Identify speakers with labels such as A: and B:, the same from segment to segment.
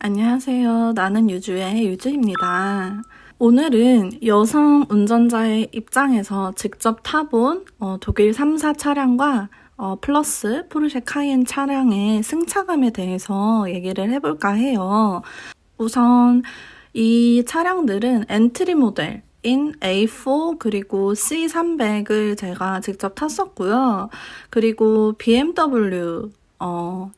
A: 안녕하세요. 나는 유주의 유주입니다. 오늘은 여성 운전자의 입장에서 직접 타본 독일 3사 차량과 플러스 포르쉐 카이엔 차량의 승차감에 대해서 얘기를 해볼까 해요. 우선 이 차량들은 엔트리 모델인 A4 그리고 C300을 제가 직접 탔었고요. 그리고 BMW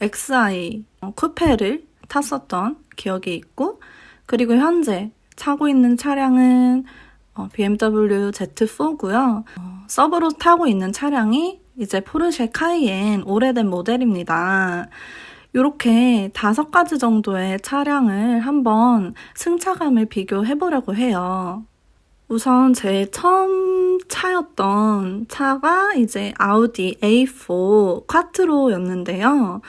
A: XI 쿠페를 탔었던 기억이 있고, 그리고 현재 타고 있는 차량은 BMW Z4고요. 서브로 타고 있는 차량이 이제 포르쉐 카이엔 오래된 모델입니다. 이렇게 5가지 정도의 차량을 한번 승차감을 비교해 보려고 해요. 우선 제 처음 차였던 차가 이제 아우디 A4 콰트로였는데요.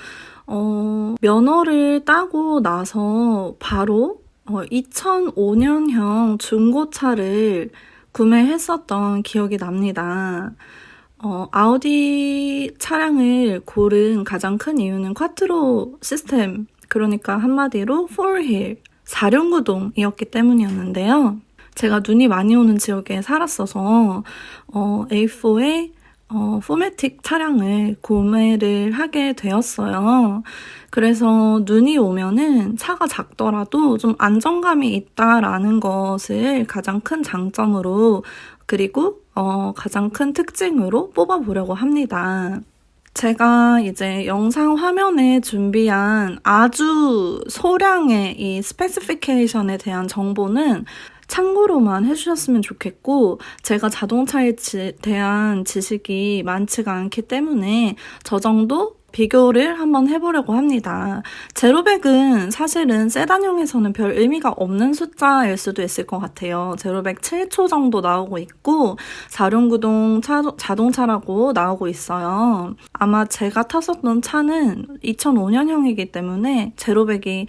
A: 면허를 따고 나서 바로 2005년형 중고차를 구매했었던 기억이 납니다. 아우디 차량을 고른 가장 큰 이유는 콰트로 시스템, 그러니까 한마디로 4휠, 4륜구동이었기 때문이었는데요. 제가 눈이 많이 오는 지역에 살았어서 A4의 포매틱 차량을 구매를 하게 되었어요. 그래서 눈이 오면은 차가 작더라도 좀 안정감이 있다라는 것을 가장 큰 장점으로, 그리고 가장 큰 특징으로 뽑아보려고 합니다. 제가 이제 영상 화면에 준비한 아주 소량의 이 스페시피케이션에 대한 정보는 참고로만 해주셨으면 좋겠고, 제가 자동차에 대한 지식이 많지가 않기 때문에 저 정도 비교를 한번 해보려고 합니다. 제로백은 사실은 세단형에서는 별 의미가 없는 숫자일 수도 있을 것 같아요. 제로백 7초 정도 나오고 있고 4륜구동 자동차라고 나오고 있어요. 아마 제가 탔었던 차는 2005년형이기 때문에 제로백이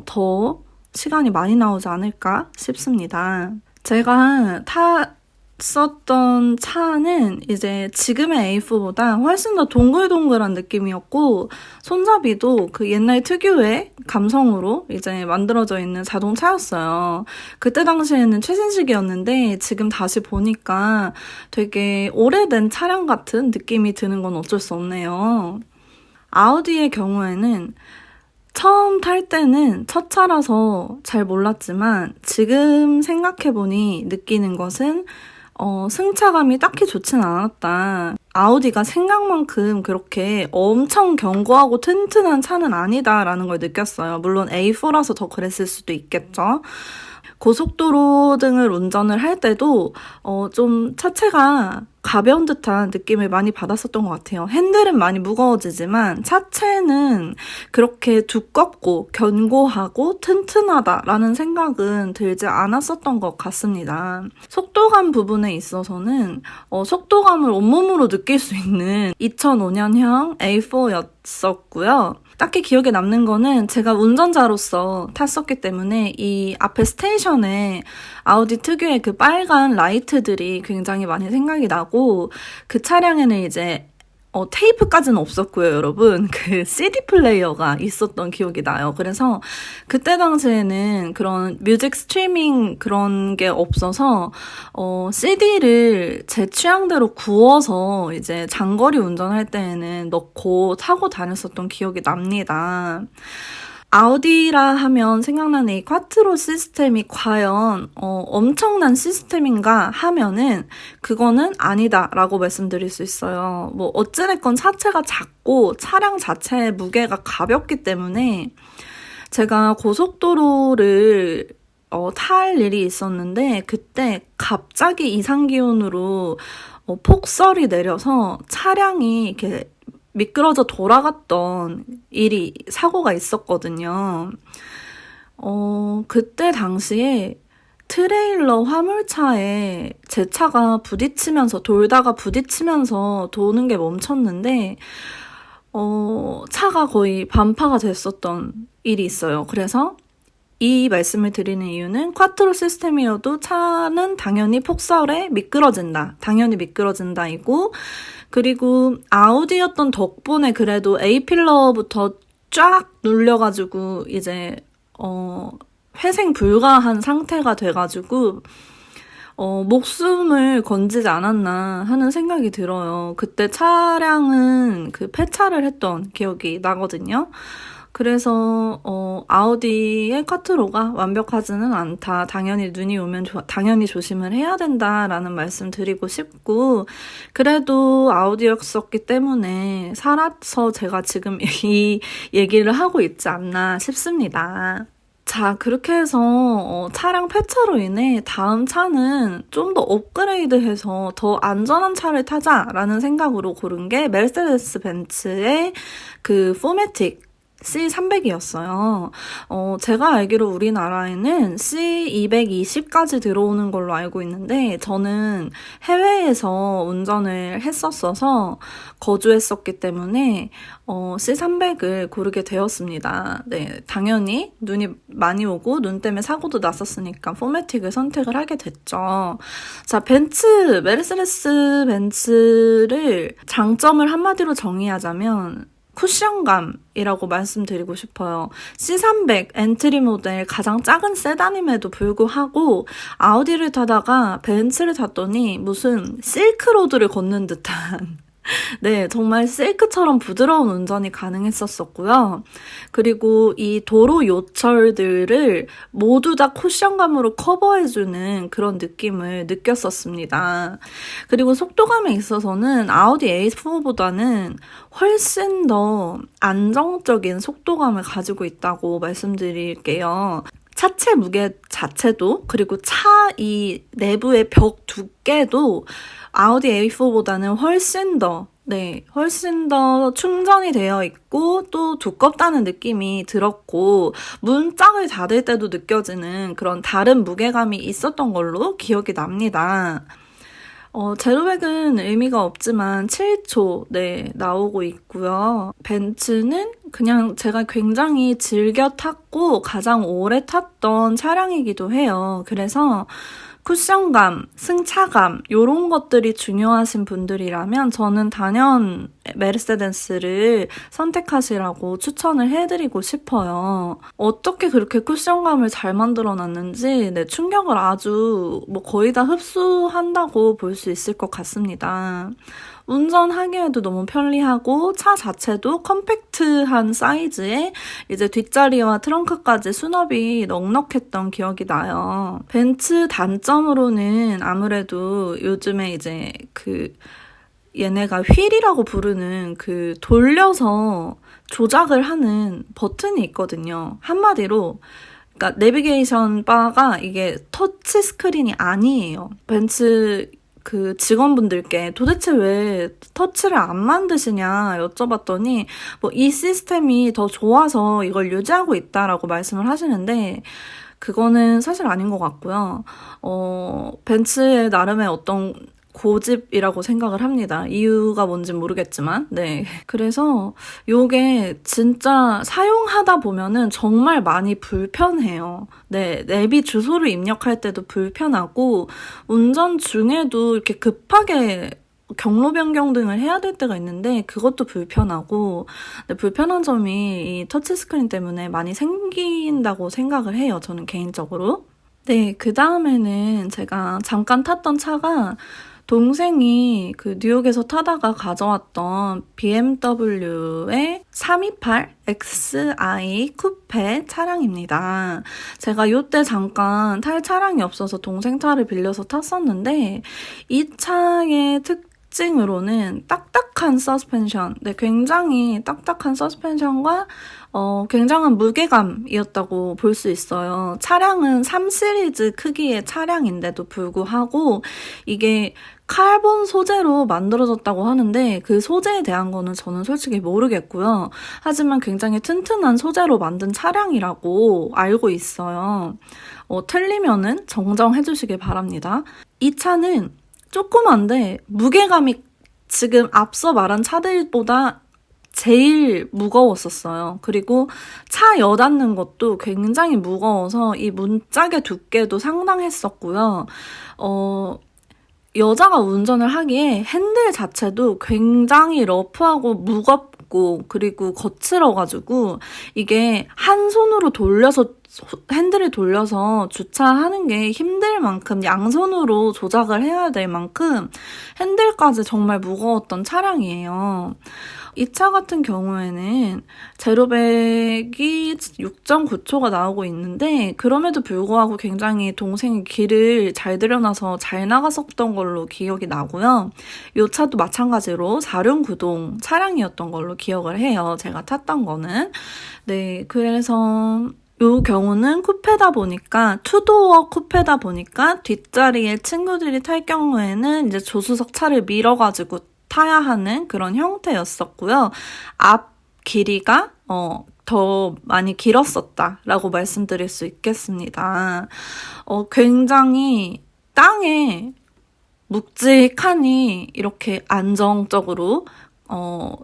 A: 더 시간이 많이 나오지 않을까 싶습니다. 제가 탔었던 차는 이제 지금의 A4보다 훨씬 더 동글동글한 느낌이었고, 손잡이도 그 옛날 특유의 감성으로 이제 만들어져 있는 자동차였어요. 그때 당시에는 최신식이었는데 지금 다시 보니까 되게 오래된 차량 같은 느낌이 드는 건 어쩔 수 없네요. 아우디의 경우에는 처음 탈 때는 첫 차라서 잘 몰랐지만 지금 생각해보니 느끼는 것은 승차감이 딱히 좋진 않았다. 아우디가 생각만큼 그렇게 엄청 견고하고 튼튼한 차는 아니다라는 걸 느꼈어요. 물론 A4라서 더 그랬을 수도 있겠죠. 고속도로 등을 운전을 할 때도 좀 차체가 가벼운 듯한 느낌을 많이 받았었던 것 같아요. 핸들은 많이 무거워지지만 차체는 그렇게 두껍고 견고하고 튼튼하다라는 생각은 들지 않았었던 것 같습니다. 속도감 부분에 있어서는 속도감을 온몸으로 느낄 수 있는 2005년형 A4였었고요. 딱히 기억에 남는 거는 제가 운전자로서 탔었기 때문에 이 앞에 스테이션에 아우디 특유의 그 빨간 라이트들이 굉장히 많이 생각이 나고, 그 차량에는 이제 테이프까지는 없었고요, 여러분. 그 CD 플레이어가 있었던 기억이 나요. 그래서 그때 당시에는 그런 뮤직 스트리밍 그런 게 없어서 CD를 제 취향대로 구워서 이제 장거리 운전할 때에는 넣고 타고 다녔었던 기억이 납니다. 아우디라 하면 생각나는 이 콰트로 시스템이 과연 엄청난 시스템인가 하면은 그거는 아니다라고 말씀드릴 수 있어요. 뭐 어찌됐건 차체가 작고 차량 자체의 무게가 가볍기 때문에, 제가 고속도로를 탈 일이 있었는데 그때 갑자기 이상기온으로 폭설이 내려서 차량이 이렇게 미끄러져 돌아갔던 사고가 있었거든요. 그때 당시에 트레일러 화물차에 제 차가 돌다가 부딪히면서 도는 게 멈췄는데, 차가 거의 반파가 됐었던 일이 있어요. 그래서 이 말씀을 드리는 이유는 콰트로 시스템이어도 차는 당연히 폭설에 미끄러진다. 당연히 미끄러진다이고, 그리고 아우디였던 덕분에 그래도 A필러부터 쫙 눌려가지고 이제 회생 불가한 상태가 돼가지고 목숨을 건지지 않았나 하는 생각이 들어요. 그때 차량은 그 폐차를 했던 기억이 나거든요. 그래서 아우디의 쿼트로가 완벽하지는 않다. 당연히 눈이 오면 당연히 조심을 해야 된다라는 말씀 드리고 싶고, 그래도 아우디였었기 때문에 살아서 제가 지금 이 얘기를 하고 있지 않나 싶습니다. 자, 그렇게 해서 차량 폐차로 인해 다음 차는 좀 더 업그레이드해서 더 안전한 차를 타자라는 생각으로 고른 게 메르세데스 벤츠의 그 포매틱 C300이었어요. 제가 알기로 우리나라에는 C220까지 들어오는 걸로 알고 있는데, 저는 해외에서 운전을 했었어서 거주했었기 때문에 C300을 고르게 되었습니다. 네, 당연히 눈이 많이 오고 눈 때문에 사고도 났었으니까 포매틱을 선택을 하게 됐죠. 자, 메르세데스 벤츠를 장점을 한마디로 정의하자면 쿠션감이라고 말씀드리고 싶어요. C300 엔트리 모델 가장 작은 세단임에도 불구하고 아우디를 타다가 벤츠를 탔더니 무슨 실크로드를 걷는 듯한 네, 정말 실크처럼 부드러운 운전이 가능했었고요. 그리고 이 도로 요철들을 모두 다 쿠션감으로 커버해주는 그런 느낌을 느꼈었습니다. 그리고 속도감에 있어서는 아우디 A4보다는 훨씬 더 안정적인 속도감을 가지고 있다고 말씀드릴게요. 차체 무게 자체도, 그리고 차 이 내부의 벽 두께도 아우디 A4보다는 훨씬 더 충전이 되어 있고 또 두껍다는 느낌이 들었고, 문짝을 닫을 때도 느껴지는 그런 다른 무게감이 있었던 걸로 기억이 납니다. 제로백은 의미가 없지만 7초 나오고 있고요. 벤츠는 그냥 제가 굉장히 즐겨 탔고 가장 오래 탔던 차량이기도 해요. 그래서 쿠션감, 승차감 이런 것들이 중요하신 분들이라면 저는 단연 메르세데스를 선택하시라고 추천을 해드리고 싶어요. 어떻게 그렇게 쿠션감을 잘 만들어놨는지 충격을 아주 거의 다 흡수한다고 볼 수 있을 것 같습니다. 운전하기에도 너무 편리하고 차 자체도 컴팩트한 사이즈에 이제 뒷자리와 트렁크까지 수납이 넉넉했던 기억이 나요. 벤츠 단점으로는 아무래도 요즘에 이제 얘네가 휠이라고 부르는 돌려서 조작을 하는 버튼이 있거든요. 한마디로 그러니까 내비게이션 바가 이게 터치 스크린이 아니에요. 벤츠 직원분들께 도대체 왜 터치를 안 만드시냐 여쭤봤더니 이 시스템이 더 좋아서 이걸 유지하고 있다라고 말씀을 하시는데, 그거는 사실 아닌 것 같고요. 벤츠의 나름의 어떤 고집이라고 생각을 합니다. 이유가 뭔진 모르겠지만, 그래서 요게 진짜 사용하다 보면은 정말 많이 불편해요. 내비 주소를 입력할 때도 불편하고, 운전 중에도 이렇게 급하게 경로 변경 등을 해야 될 때가 있는데 그것도 불편하고, 불편한 점이 이 터치스크린 때문에 많이 생긴다고 생각을 해요. 저는 개인적으로. 그 다음에는 제가 잠깐 탔던 차가 동생이 뉴욕에서 타다가 가져왔던 BMW의 328xi 쿠페 차량입니다. 제가 이때 잠깐 탈 차량이 없어서 동생 차를 빌려서 탔었는데, 이 차의 특징으로는 딱딱한 서스펜션, 굉장히 딱딱한 서스펜션과 굉장한 무게감이었다고 볼 수 있어요. 차량은 3시리즈 크기의 차량인데도 불구하고 이게 카본 소재로 만들어졌다고 하는데 그 소재에 대한 거는 저는 솔직히 모르겠고요. 하지만 굉장히 튼튼한 소재로 만든 차량이라고 알고 있어요. 틀리면은 정정해 주시길 바랍니다. 이 차는 조그만데 무게감이 지금 앞서 말한 차들보다 제일 무거웠었어요. 그리고 차 여닫는 것도 굉장히 무거워서 이 문짝의 두께도 상당했었고요. 여자가 운전을 하기에 핸들 자체도 굉장히 러프하고 얇고 그리고 거칠어가지고 이게 한 손으로 핸들을 돌려서 주차하는 게 힘들 만큼 양손으로 조작을 해야 될 만큼 핸들까지 정말 무거웠던 차량이에요. 이 차 같은 경우에는 제로백이 6.9초가 나오고 있는데 그럼에도 불구하고 굉장히 동생이 길을 잘 들여놔서 잘 나갔었던 걸로 기억이 나고요. 이 차도 마찬가지로 4륜구동 차량이었던 걸로 기억을 해요. 제가 탔던 거는. 네, 그래서 요 경우는 쿠페다 보니까 투도어 쿠페다 보니까 뒷자리에 친구들이 탈 경우에는 이제 조수석 차를 밀어가지고 타야 하는 그런 형태였었고요. 앞 길이가 더 많이 길었었다라고 말씀드릴 수 있겠습니다. 굉장히 땅에 묵직하니 이렇게 안정적으로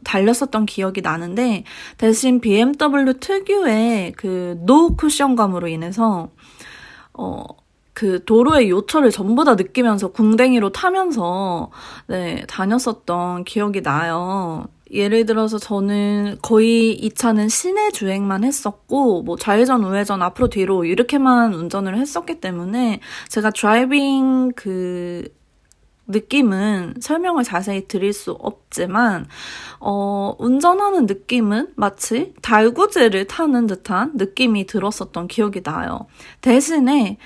A: 달렸었던 기억이 나는데 대신 BMW 특유의 그 노 쿠션감으로 인해서 그 도로의 요철을 전부 다 느끼면서 궁뎅이로 타면서 네, 다녔었던 기억이 나요. 예를 들어서 저는 거의 이 차는 시내 주행만 했었고 뭐 좌회전, 우회전, 앞으로 뒤로 이렇게만 운전을 했었기 때문에 제가 드라이빙 그 느낌은 설명을 자세히 드릴 수 없지만 운전하는 느낌은 마치 달구지를 타는 듯한 느낌이 들었었던 기억이 나요. 대신에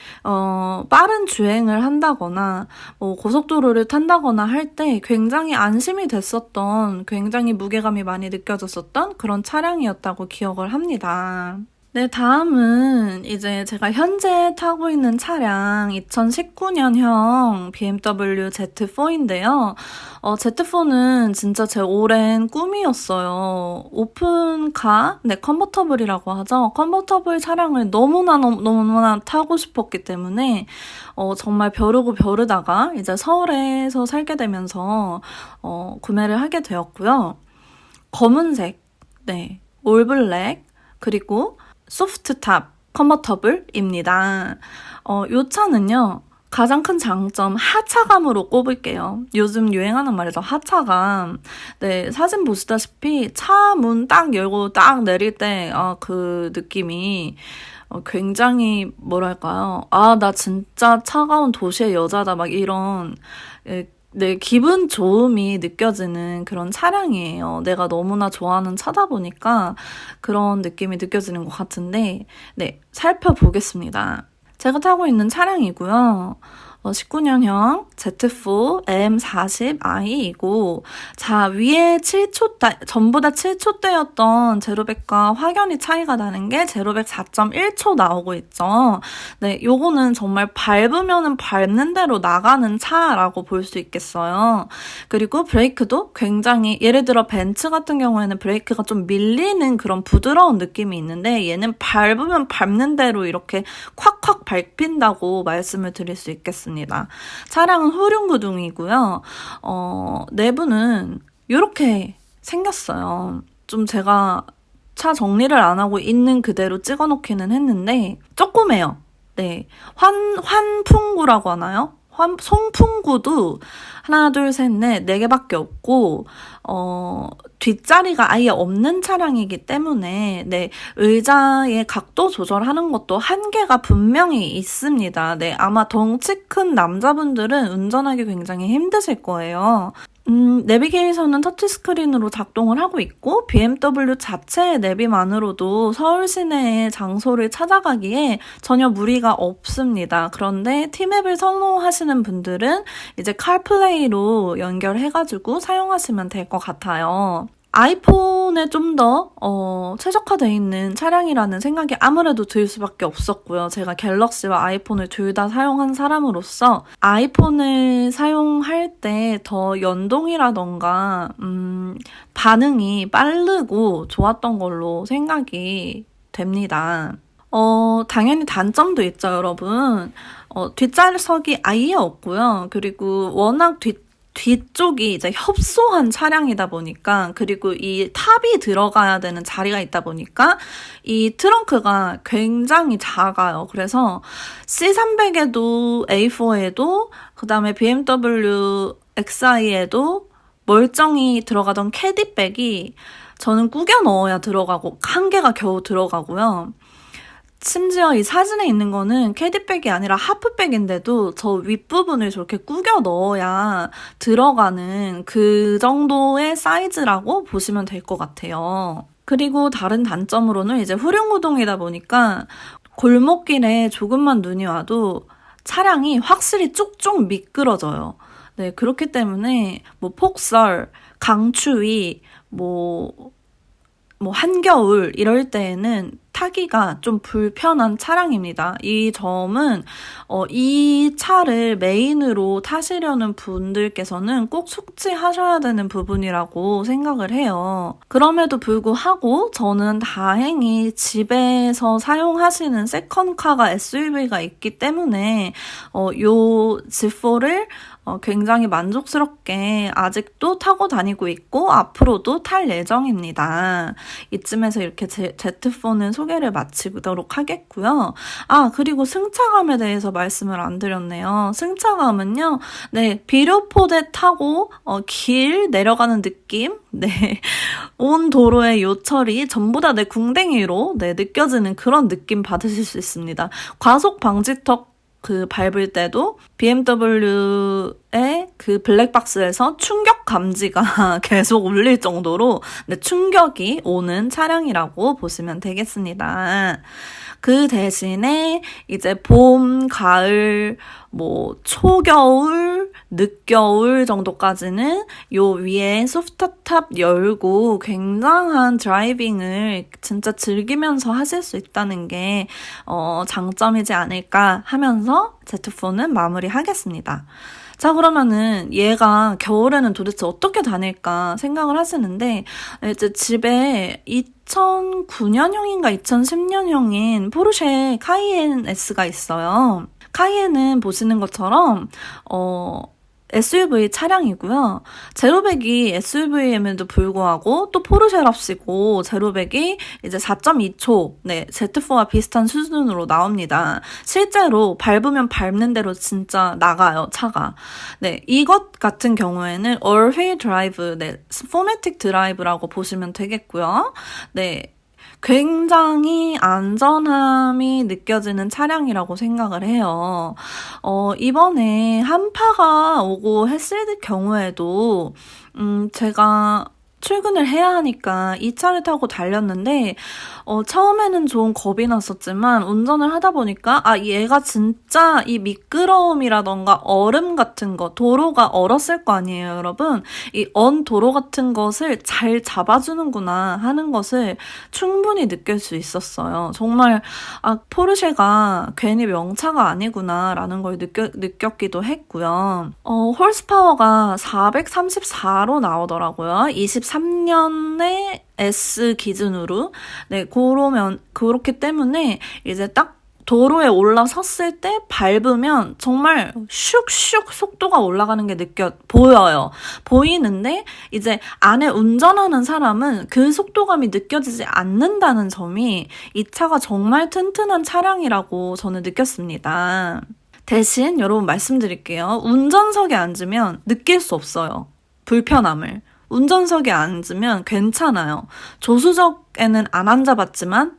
A: 빠른 주행을 한다거나 고속도로를 탄다거나 할 때 굉장히 안심이 됐었던, 굉장히 무게감이 많이 느껴졌었던 그런 차량이었다고 기억을 합니다. 네, 다음은 이제 제가 현재 타고 있는 차량 2019년형 BMW Z4인데요. Z4는 진짜 제 오랜 꿈이었어요. 오픈카, 네, 컨버터블이라고 하죠. 컨버터블 차량을 너무나 타고 싶었기 때문에 정말 벼르고 벼르다가 이제 서울에서 살게 되면서 구매를 하게 되었고요. 검은색, 네, 올블랙, 그리고 소프트탑 컨버터블입니다. 이 차는요, 가장 큰 장점 하차감으로 꼽을게요. 요즘 유행하는 말이죠. 하차감. 네, 사진 보시다시피 차 문 딱 열고 딱 내릴 때 그 느낌이 굉장히 뭐랄까요. 나 진짜 차가운 도시의 여자다. 막 이런 네, 기분 좋음이 느껴지는 그런 차량이에요. 내가 너무나 좋아하는 차다 보니까 그런 느낌이 느껴지는 것 같은데, 네, 살펴보겠습니다. 제가 타고 있는 차량이고요. 19년형 Z4 M40i이고, 자, 위에 7초대, 전부 다 7초대였던 제로백과 확연히 차이가 나는 게 제로백 4.1초 나오고 있죠. 네, 요거는 정말 밟으면은 밟는 대로 나가는 차라고 볼 수 있겠어요. 그리고 브레이크도 굉장히, 예를 들어 벤츠 같은 경우에는 브레이크가 좀 밀리는 그런 부드러운 느낌이 있는데, 얘는 밟으면 밟는 대로 이렇게 콱콱 밟힌다고 말씀을 드릴 수 있겠습니다. 차량은 후륜구동이고요. 내부는 이렇게 생겼어요. 좀 제가 차 정리를 안 하고 있는 그대로 찍어놓기는 했는데 조그매요. 네, 환풍구라고 하나요? 송풍구도 하나, 둘, 셋, 넷, 4개밖에 없고, 뒷자리가 아예 없는 차량이기 때문에, 네, 의자의 각도 조절하는 것도 한계가 분명히 있습니다. 네, 아마 덩치 큰 남자분들은 운전하기 굉장히 힘드실 거예요. 내비게이션은 터치스크린으로 작동을 하고 있고 BMW 자체의 내비만으로도 서울 시내의 장소를 찾아가기에 전혀 무리가 없습니다. 그런데 T맵을 선호하시는 분들은 이제 카플레이로 연결해가지고 사용하시면 될 것 같아요. 아이폰에 좀 더 최적화되어 있는 차량이라는 생각이 아무래도 들 수밖에 없었고요. 제가 갤럭시와 아이폰을 둘 다 사용한 사람으로서 아이폰을 사용할 때 더 연동이라던가 반응이 빠르고 좋았던 걸로 생각이 됩니다. 당연히 단점도 있죠, 여러분. 뒷좌석이 아예 없고요. 그리고 워낙 뒤쪽이 이제 협소한 차량이다 보니까, 그리고 이 탑이 들어가야 되는 자리가 있다 보니까 이 트렁크가 굉장히 작아요. 그래서 C300에도 A4에도 그다음에 BMW Xi에도 멀쩡히 들어가던 캐디백이 저는 구겨 넣어야 들어가고, 한 개가 겨우 들어가고요. 심지어 이 사진에 있는 거는 캐디백이 아니라 하프백인데도 저 윗부분을 저렇게 구겨 넣어야 들어가는 그 정도의 사이즈라고 보시면 될 것 같아요. 그리고 다른 단점으로는 이제 후륜구동이다 보니까 골목길에 조금만 눈이 와도 차량이 확실히 쭉쭉 미끄러져요. 네, 그렇기 때문에 뭐 폭설, 강추위, 뭐 한겨울 이럴 때에는 타기가 좀 불편한 차량입니다. 이 점은 이 차를 메인으로 타시려는 분들께서는 꼭 숙지하셔야 되는 부분이라고 생각을 해요. 그럼에도 불구하고 저는 다행히 집에서 사용하시는 세컨카가 SUV가 있기 때문에 요 G4를 굉장히 만족스럽게 아직도 타고 다니고 있고 앞으로도 탈 예정입니다. 이쯤에서 이렇게 Z4는 소개를 마치도록 하겠고요. 그리고 승차감에 대해서 말씀을 안 드렸네요. 승차감은요. 네, 비료포대 타고 길 내려가는 느낌? 네. 온 도로의 요철이 전부 다 내 궁뎅이로 느껴지는 그런 느낌 받으실 수 있습니다. 과속 방지턱 밟을 때도 BMW의 그 블랙박스에서 충격 감지가 계속 울릴 정도로 충격이 오는 차량이라고 보시면 되겠습니다. 그 대신에 이제 봄, 가을, 초겨울, 늦겨울 정도까지는 요 위에 소프트탑 열고 굉장한 드라이빙을 진짜 즐기면서 하실 수 있다는 게 장점이지 않을까 하면서 Z4는 마무리하겠습니다. 자, 그러면은 얘가 겨울에는 도대체 어떻게 다닐까 생각을 하시는데 이제 집에 2009년형인가 2010년형인 포르쉐 카이엔 S가 있어요. 카이엔은 보시는 것처럼 SUV 차량이고요. 제로백이 SUV임에도 불구하고 또 포르쉐랍시고 제로백이 이제 4.2초 Z4와 비슷한 수준으로 나옵니다. 실제로 밟으면 밟는 대로 진짜 나가요, 차가. 네, 이것 같은 경우에는 all-wheel drive, 포매틱 드라이브라고 보시면 되겠고요. 네. 굉장히 안전함이 느껴지는 차량이라고 생각을 해요. 이번에 한파가 오고 했을 경우에도 제가 출근을 해야 하니까 이 차를 타고 달렸는데 처음에는 좀 겁이 났었지만 운전을 하다 보니까 얘가 진짜 이 미끄러움이라던가 얼음 같은 거, 도로가 얼었을 거 아니에요, 여러분. 이 도로 같은 것을 잘 잡아주는구나 하는 것을 충분히 느낄 수 있었어요. 정말 포르쉐가 괜히 명차가 아니구나 라는 걸 느꼈기도 했고요. 홀스파워가 434로 나오더라고요. 23년에 S 기준으로. 네, 그렇기 때문에 이제 딱 도로에 올라섰을 때 밟으면 정말 슉슉 속도가 올라가는 게 보여요. 보이는데 이제 안에 운전하는 사람은 그 속도감이 느껴지지 않는다는 점이 이 차가 정말 튼튼한 차량이라고 저는 느꼈습니다. 대신 여러분 말씀드릴게요. 운전석에 앉으면 느낄 수 없어요. 불편함을. 운전석에 앉으면 괜찮아요. 조수석에는 안 앉아봤지만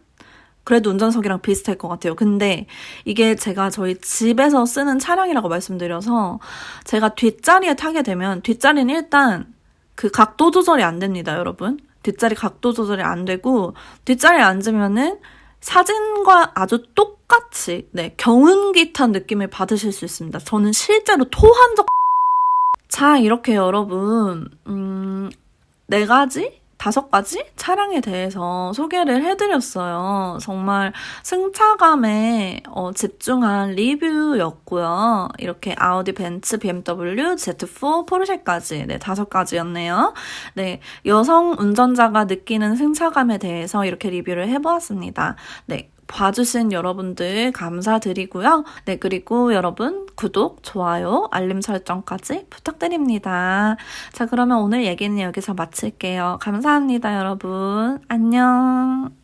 A: 그래도 운전석이랑 비슷할 것 같아요. 근데 이게 제가 저희 집에서 쓰는 차량이라고 말씀드려서 제가 뒷자리에 타게 되면 뒷자리는 일단 그 각도 조절이 안 됩니다, 여러분. 뒷자리 각도 조절이 안 되고 뒷자리에 앉으면은 사진과 아주 똑같이 경운기 탄 느낌을 받으실 수 있습니다. 저는 실제로 토한 적 자, 이렇게 여러분 4가지? 5가지 차량에 대해서 소개를 해드렸어요. 정말 승차감에 집중한 리뷰였고요. 이렇게 아우디, 벤츠, BMW, Z4, 포르쉐까지 5가지였네요. 네, 여성 운전자가 느끼는 승차감에 대해서 이렇게 리뷰를 해보았습니다. 네. 봐주신 여러분들 감사드리고요. 네, 그리고 여러분 구독, 좋아요, 알림 설정까지 부탁드립니다. 자, 그러면 오늘 얘기는 여기서 마칠게요. 감사합니다, 여러분. 안녕.